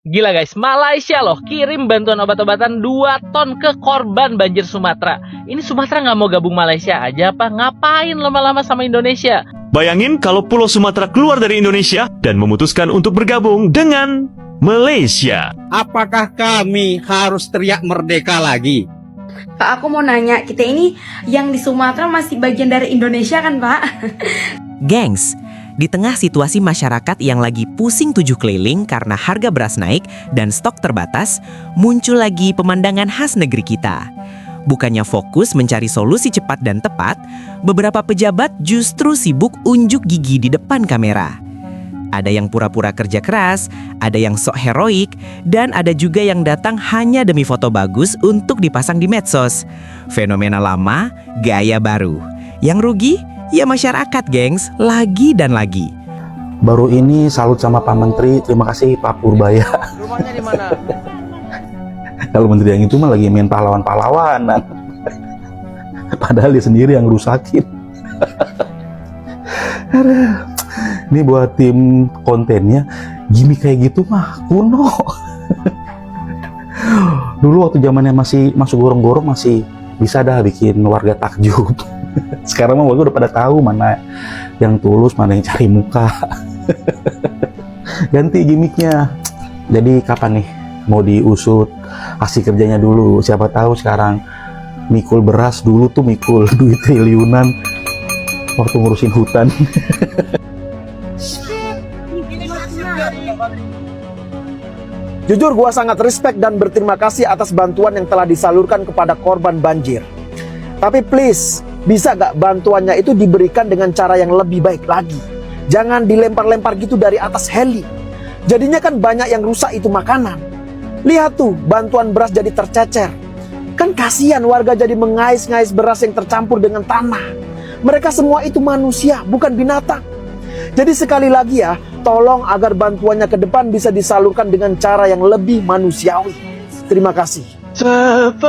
Gila guys, Malaysia loh kirim bantuan obat-obatan 2 ton ke korban banjir Sumatera. Ini Sumatera nggak mau gabung Malaysia aja apa? Ngapain lama-lama sama Indonesia? Bayangin kalau Pulau Sumatera keluar dari Indonesia dan memutuskan untuk bergabung dengan Malaysia. Apakah kami harus teriak merdeka lagi? Pak, aku mau nanya, kita ini yang di Sumatera masih bagian dari Indonesia kan, Pak? Gengs, di tengah situasi masyarakat yang lagi pusing tujuh keliling karena harga beras naik dan stok terbatas, muncul lagi pemandangan khas negeri kita. Bukannya fokus mencari solusi cepat dan tepat, beberapa pejabat justru sibuk unjuk gigi di depan kamera. Ada yang pura-pura kerja keras, ada yang sok heroik, dan ada juga yang datang hanya demi foto bagus untuk dipasang di medsos. Fenomena lama, gaya baru. Yang rugi? Ya masyarakat, gengs, lagi dan lagi. Baru ini salut sama Pak Menteri, terima kasih Pak Purbaya. Rumahnya di mana? Kalau menteri yang itu mah lagi main pahlawan-pahlawanan. Padahal dia sendiri yang rusakin. Ini buat tim kontennya, gimmick kayak gitu mah kuno. Dulu waktu zamannya masih masuk gorong-gorong masih bisa dah bikin warga takjub. Sekarang mah warga udah pada tahu mana yang tulus, mana yang cari muka. Ganti gimmicknya. Jadi kapan nih mau diusut hasil kerjanya dulu? Siapa tahu sekarang mikul beras, dulu tuh mikul duit triliunan waktu ngurusin hutan. Jujur gua sangat respect dan berterima kasih atas bantuan yang telah disalurkan kepada korban banjir. Tapi please, bisa gak bantuannya itu diberikan dengan cara yang lebih baik lagi? Jangan dilempar-lempar gitu dari atas heli. Jadinya kan banyak yang rusak itu makanan. Lihat tuh, bantuan beras jadi tercecer. Kan kasihan warga jadi mengais-ngais beras yang tercampur dengan tanah. Mereka semua itu manusia, bukan binatang. Jadi sekali lagi ya, tolong agar bantuannya ke depan bisa disalurkan dengan cara yang lebih manusiawi. Terima kasih. Sepelan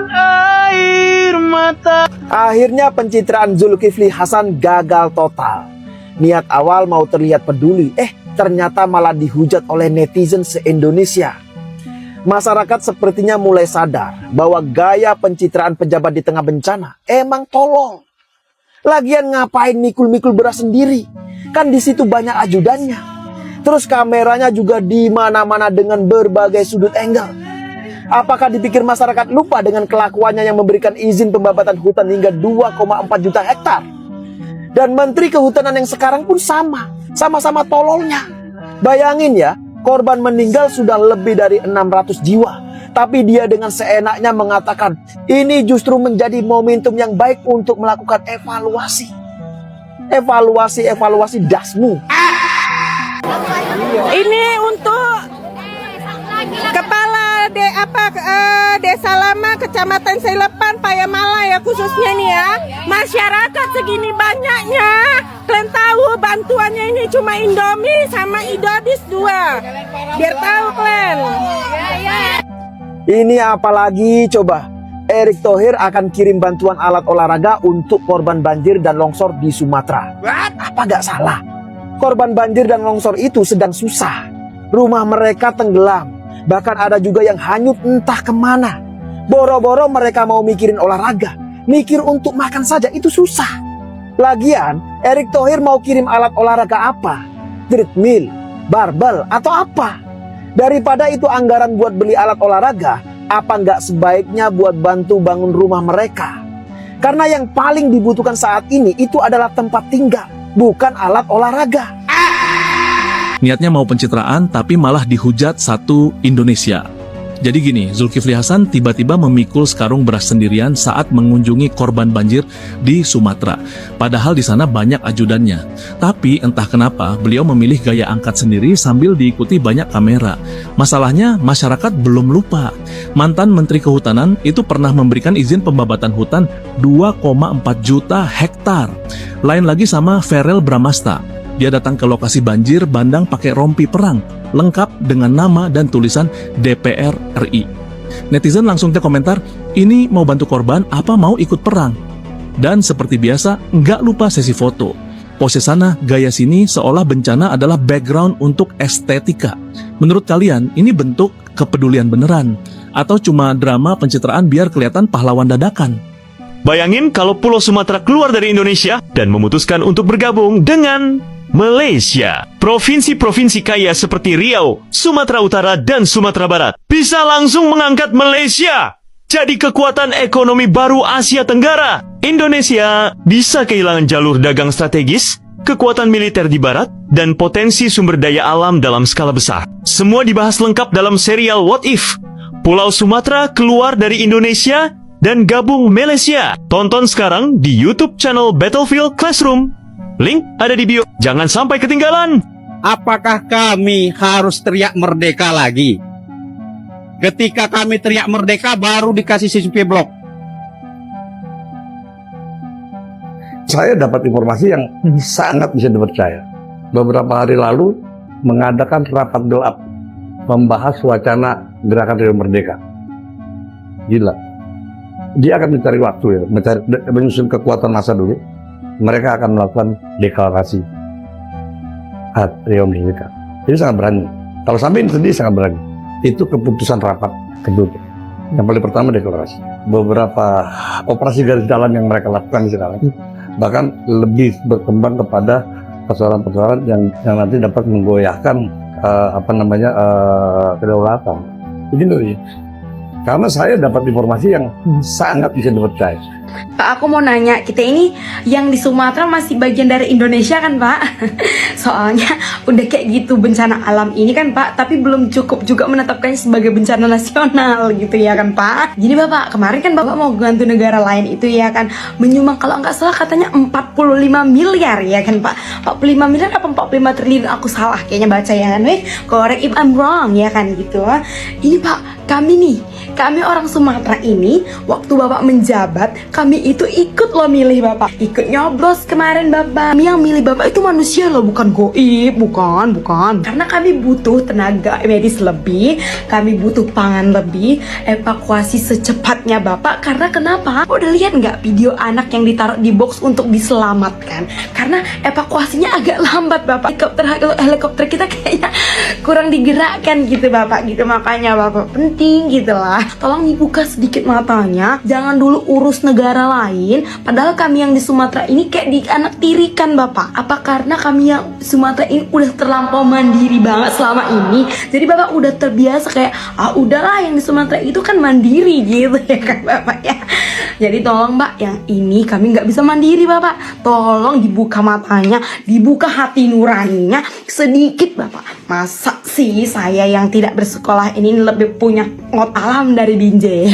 air mata. Akhirnya pencitraan Zulkifli Hasan gagal total. Niat awal mau terlihat peduli, ternyata malah dihujat oleh netizen se-Indonesia. Masyarakat sepertinya mulai sadar bahwa gaya pencitraan pejabat di tengah bencana emang tolol. Lagian ngapain mikul-mikul beras sendiri? Kan di situ banyak ajudannya. Terus kameranya juga di mana-mana dengan berbagai sudut angle. Apakah dipikir masyarakat lupa dengan kelakuannya yang memberikan izin pembabatan hutan hingga 2,4 juta hektar? Dan Menteri Kehutanan yang sekarang pun sama-sama tololnya. Bayangin ya, korban meninggal sudah lebih dari 600 jiwa. Tapi dia dengan seenaknya mengatakan, ini justru menjadi momentum yang baik untuk melakukan evaluasi. Evaluasi dasmu. Ini untuk Kepala Desa Lama Kecamatan Selepan Payamala ya khususnya nih ya. Masyarakat segini banyaknya. Kalian tahu bantuannya ini cuma Indomie sama Idodis 2. Biar tahu kalian. Ini apalagi coba. Erick Thohir akan kirim bantuan alat olahraga untuk korban banjir dan longsor di Sumatera. Apa gak salah? Korban banjir dan longsor itu sedang susah. Rumah mereka tenggelam. Bahkan ada juga yang hanyut entah kemana. Boro-boro mereka mau mikirin olahraga. Mikir untuk makan saja itu susah. Lagian, Erick Thohir mau kirim alat olahraga apa? Treadmill, barbel, atau apa? Daripada itu anggaran buat beli alat olahraga, apa nggak sebaiknya buat bantu bangun rumah mereka? Karena yang paling dibutuhkan saat ini itu adalah tempat tinggal, bukan alat olahraga. Niatnya mau pencitraan tapi malah dihujat satu Indonesia. Jadi gini, Zulkifli Hasan tiba-tiba memikul sekarung beras sendirian saat mengunjungi korban banjir di Sumatera. Padahal di sana banyak ajudannya. Tapi entah kenapa beliau memilih gaya angkat sendiri sambil diikuti banyak kamera. Masalahnya masyarakat belum lupa. Mantan Menteri Kehutanan itu pernah memberikan izin pembabatan hutan 2,4 juta hektar. Lain lagi sama Verrel Bramasta. Dia datang ke lokasi banjir bandang pakai rompi perang, lengkap dengan nama dan tulisan DPR RI. Netizen langsung komentar, ini mau bantu korban apa mau ikut perang? Dan seperti biasa, nggak lupa sesi foto. pose sana, gaya sini, seolah bencana adalah background untuk estetika. Menurut kalian, ini bentuk kepedulian beneran? Atau cuma drama pencitraan biar kelihatan pahlawan dadakan? Bayangin kalau Pulau Sumatera keluar dari Indonesia dan memutuskan untuk bergabung dengan Malaysia. Provinsi-provinsi kaya seperti Riau, Sumatera Utara, dan Sumatera Barat bisa langsung mengangkat Malaysia jadi kekuatan ekonomi baru Asia Tenggara. Indonesia bisa kehilangan jalur dagang strategis, kekuatan militer di barat, dan potensi sumber daya alam dalam skala besar. Semua dibahas lengkap dalam serial What If? Pulau Sumatera keluar dari Indonesia dan gabung Malaysia. Tonton sekarang di YouTube channel Battlefield Classroom. Link ada di bio. Jangan sampai ketinggalan. Apakah kami harus teriak merdeka lagi? Ketika kami teriak merdeka baru dikasih CCP blok. Saya dapat informasi yang sangat bisa dipercaya. Beberapa hari lalu mengadakan rapat gelap membahas wacana gerakan Rio Merdeka. Gila. Dia akan mencari waktu ya, menyusun kekuatan massa dulu. Mereka akan melakukan deklarasi Rio Merdeka. Jadi sangat berani. Kalau sampai ini sendiri sangat berani. Itu keputusan rapat kedua. Yang paling pertama deklarasi. Beberapa operasi garis dalam yang mereka lakukan sekarang bahkan lebih berkembang kepada persoalan-persoalan yang nanti dapat menggoyahkan kedaulatan. Ini loh ya. Karena saya dapat informasi yang sangat bisa dipercaya. Pak, aku mau nanya, kita ini yang di Sumatera masih bagian dari Indonesia kan Pak? Soalnya udah kayak gitu bencana alam ini kan Pak, tapi belum cukup juga menetapkannya sebagai bencana nasional gitu ya kan Pak. Jadi Bapak, kemarin kan Bapak mau bantu negara lain itu ya kan, menyumbang kalau nggak salah katanya 45 miliar ya kan Pak. 45 miliar apa 45 triliun, aku salah kayaknya baca ya kan, correct if I'm wrong ya kan gitu. Ini Pak, kami orang Sumatera ini waktu Bapak menjabat, kami itu ikut loh milih Bapak, ikut nyoblos kemarin Bapak. Kami yang milih Bapak itu manusia loh, bukan goib, bukan. Karena kami butuh tenaga medis lebih, kami butuh pangan lebih, evakuasi secepatnya Bapak. Karena kenapa? Udah lihat nggak video anak yang ditaruh di box untuk diselamatkan? Karena evakuasinya agak lambat Bapak. Helikopter kita kayaknya kurang digerakkan gitu Bapak, gitu. Makanya Bapak penting gitu lah, tolong dibuka sedikit matanya, jangan dulu urus negara lain. Padahal kami yang di Sumatera ini kayak dianak tirikan Bapak. Apa karena kami yang Sumatera ini udah terlampau mandiri banget selama ini, jadi Bapak udah terbiasa kayak udahlah yang di Sumatera itu kan mandiri gitu ya kan Bapak ya. Jadi tolong Mbak, yang ini kami nggak bisa mandiri Bapak, tolong dibuka matanya, dibuka hati nuraninya sedikit Bapak. Masa sih saya yang tidak bersekolah ini lebih punya ngot alam dari Binjai?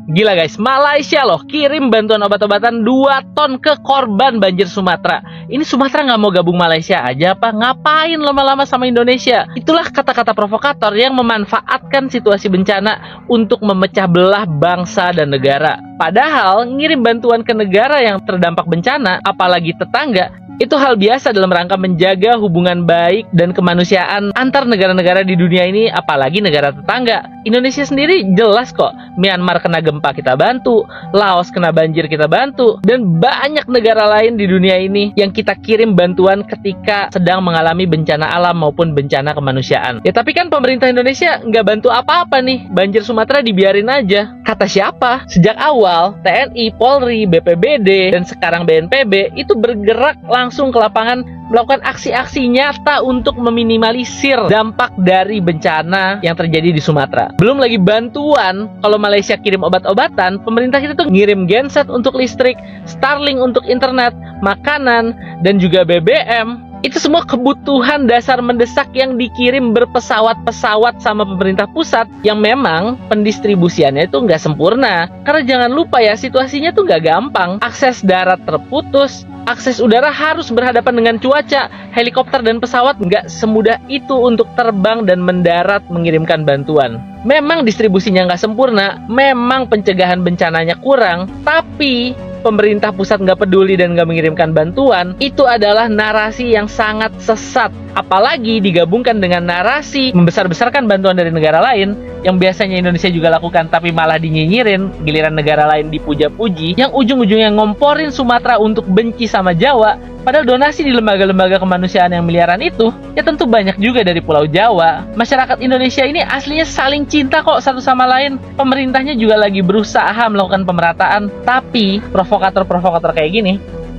Gila guys, Malaysia loh kirim bantuan obat-obatan 2 ton ke korban banjir Sumatera. Ini Sumatera nggak mau gabung Malaysia aja apa? Ngapain lama-lama sama Indonesia? Itulah kata-kata provokator yang memanfaatkan situasi bencana untuk memecah belah bangsa dan negara. Padahal ngirim bantuan ke negara yang terdampak bencana, apalagi tetangga, itu hal biasa dalam rangka menjaga hubungan baik dan kemanusiaan antar negara-negara di dunia ini, apalagi negara tetangga. Indonesia sendiri jelas kok, Myanmar kena gempa kita bantu, Laos kena banjir kita bantu, dan banyak negara lain di dunia ini yang kita kirim bantuan ketika sedang mengalami bencana alam maupun bencana kemanusiaan. Ya tapi kan pemerintah Indonesia nggak bantu apa-apa nih, banjir Sumatera dibiarin aja. Kata siapa? Sejak awal, TNI, Polri, BPBD, dan sekarang BNPB itu bergerak langsung ke lapangan melakukan aksi-aksi nyata untuk meminimalisir dampak dari bencana yang terjadi di Sumatera. Belum lagi bantuan, kalau Malaysia kirim obat-obatan, pemerintah kita tuh ngirim genset untuk listrik, Starlink untuk internet, makanan, dan juga BBM. Itu semua kebutuhan dasar mendesak yang dikirim berpesawat-pesawat sama pemerintah pusat, yang memang pendistribusiannya itu nggak sempurna. Karena jangan lupa ya, situasinya tuh nggak gampang. Akses darat terputus, akses udara harus berhadapan dengan cuaca. Helikopter dan pesawat nggak semudah itu untuk terbang dan mendarat mengirimkan bantuan. Memang distribusinya nggak sempurna, memang pencegahan bencananya kurang, tapi pemerintah pusat nggak peduli dan nggak mengirimkan bantuan, itu adalah narasi yang sangat sesat. Apalagi digabungkan dengan narasi membesar-besarkan bantuan dari negara lain, yang biasanya Indonesia juga lakukan, tapi malah dinyinyirin, giliran negara lain dipuja-puji, yang ujung-ujungnya ngomporin Sumatera untuk benci sama Jawa. Padahal donasi di lembaga-lembaga kemanusiaan yang miliaran itu, ya tentu banyak juga dari Pulau Jawa. Masyarakat Indonesia ini aslinya saling cinta kok satu sama lain. Pemerintahnya juga lagi berusaha melakukan pemerataan, tapi provokator-provokator kayak gini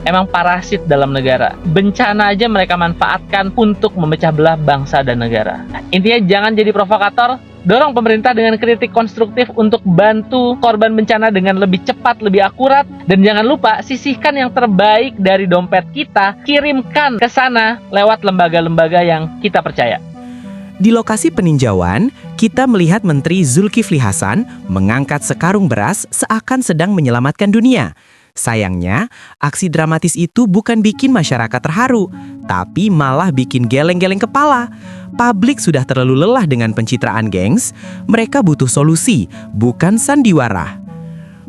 emang parasit dalam negara. Bencana aja mereka manfaatkan untuk memecah belah bangsa dan negara. Intinya jangan jadi provokator, dorong pemerintah dengan kritik konstruktif untuk bantu korban bencana dengan lebih cepat, lebih akurat, dan jangan lupa sisihkan yang terbaik dari dompet kita, kirimkan ke sana lewat lembaga-lembaga yang kita percaya. Di lokasi peninjauan, kita melihat Menteri Zulkifli Hasan mengangkat sekarung beras seakan sedang menyelamatkan dunia. Sayangnya, aksi dramatis itu bukan bikin masyarakat terharu, tapi malah bikin geleng-geleng kepala. Publik sudah terlalu lelah dengan pencitraan, gengs. Mereka butuh solusi, bukan sandiwara.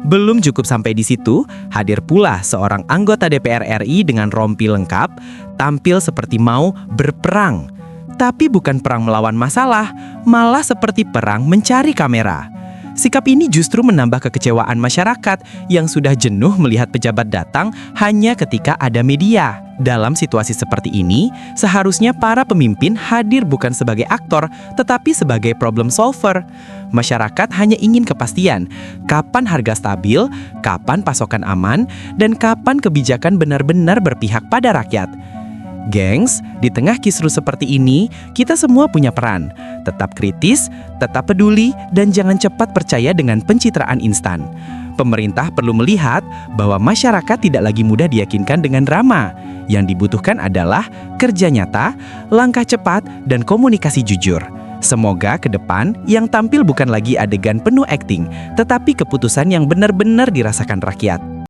Belum cukup sampai di situ, hadir pula seorang anggota DPR RI dengan rompi lengkap, tampil seperti mau berperang. Tapi bukan perang melawan masalah, malah seperti perang mencari kamera. Sikap ini justru menambah kekecewaan masyarakat yang sudah jenuh melihat pejabat datang hanya ketika ada media. Dalam situasi seperti ini, seharusnya para pemimpin hadir bukan sebagai aktor, tetapi sebagai problem solver. Masyarakat hanya ingin kepastian, kapan harga stabil, kapan pasokan aman, dan kapan kebijakan benar-benar berpihak pada rakyat. Gengs, di tengah kisruh seperti ini, kita semua punya peran. Tetap kritis, tetap peduli, dan jangan cepat percaya dengan pencitraan instan. Pemerintah perlu melihat bahwa masyarakat tidak lagi mudah diyakinkan dengan drama. Yang dibutuhkan adalah kerja nyata, langkah cepat, dan komunikasi jujur. Semoga ke depan yang tampil bukan lagi adegan penuh akting, tetapi keputusan yang benar-benar dirasakan rakyat.